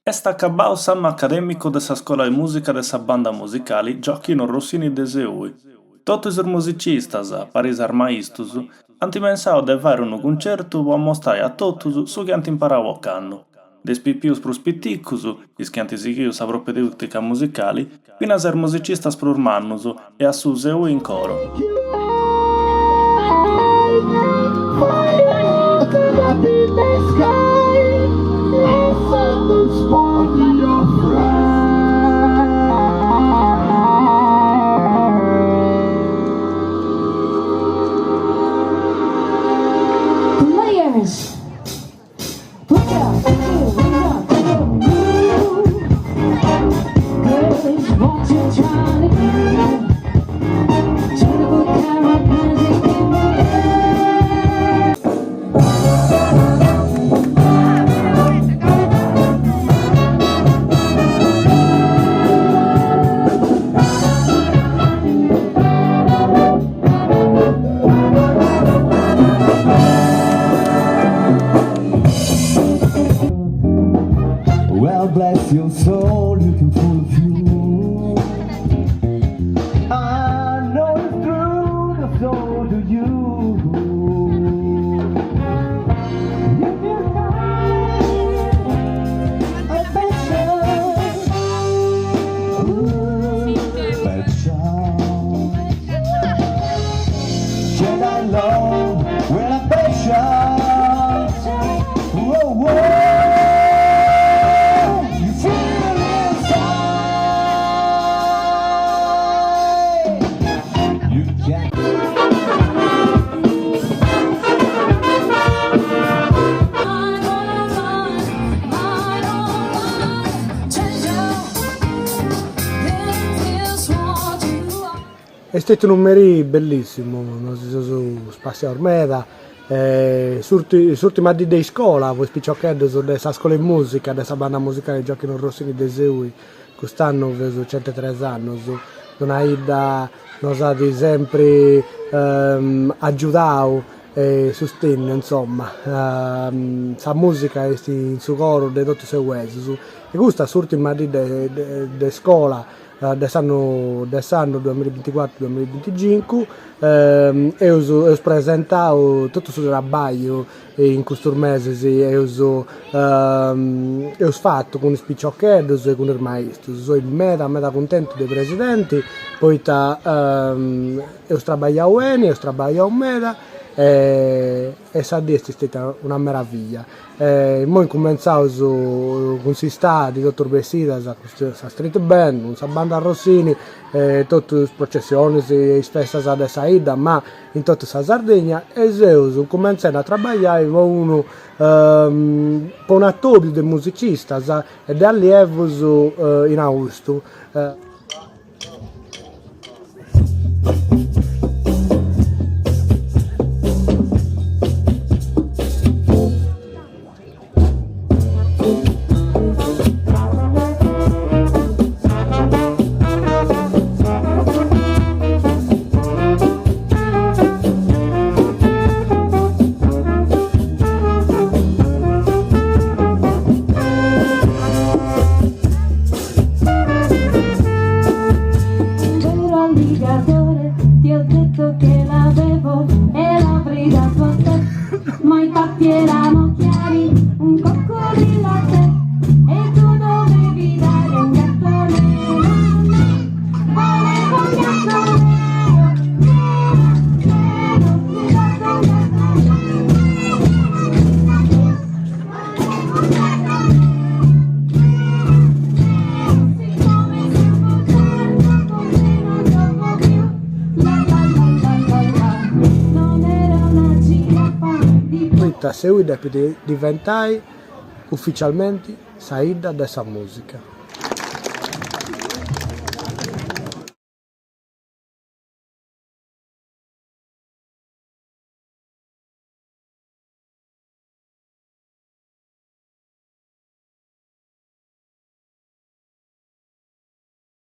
Est acabau s'annu acadèmicu de sa Scola de Mùsica de sa banda musicali Gioacchino Rossini de Seui. Totus is musicistas, paris armaistus, ant pensadu de fàghere unu cuncertu po ammostrare a totus su chi ant imparau ocannu, de is pippius prus pitticcus, is chi ant sighiu sa propedeùtica musicali, finas a is musicistas prus mannus e a su Seui in coro. Well, bless your soul, you can fool a few. I know it's true, but so do you. If you find affection, affection, shed I love with affection. Whoa, whoa. È stato un numero bellissimo, non si sono spaziato ormai, l'ultima di scuola, voi spicciocchetti della scuola di musica, della banda musicale Gioacchino Rossini de Seui, quest'anno ho avuto 103 anni, non hai da, nos ha sempre aiutato e sostegno, insomma, la musica è in suo coro di tutti i suoi uesi, e questa l'ultima di scuola, dell'anno 2024-2025 e ho presentato tutto il suo lavoro in questo mese e ho fatto con i spicciocchetti e con i maestri. Sono mega contento dei presidenti, poi ho lavorato bene, ho lavorato mega e sa di essere stata una meraviglia. Mo incominciamo con si sta di dottor Bessida, sa street band, sa banda Rossini, tutte le processioni e feste da Saida, ma in tutta la Sardegna, e io cominciamo a lavorare con uno con un attore di musicista e da allievo in agosto. Ti ho detto che l'avevo e l'avrei dato a te, ma i fatti erano chiari, un coccodrillo a te, e tu dovevi dare un gatto nero. Volevo un gatto nero, ti dato un gatto A Seui diventare ufficialmente Saida della musica.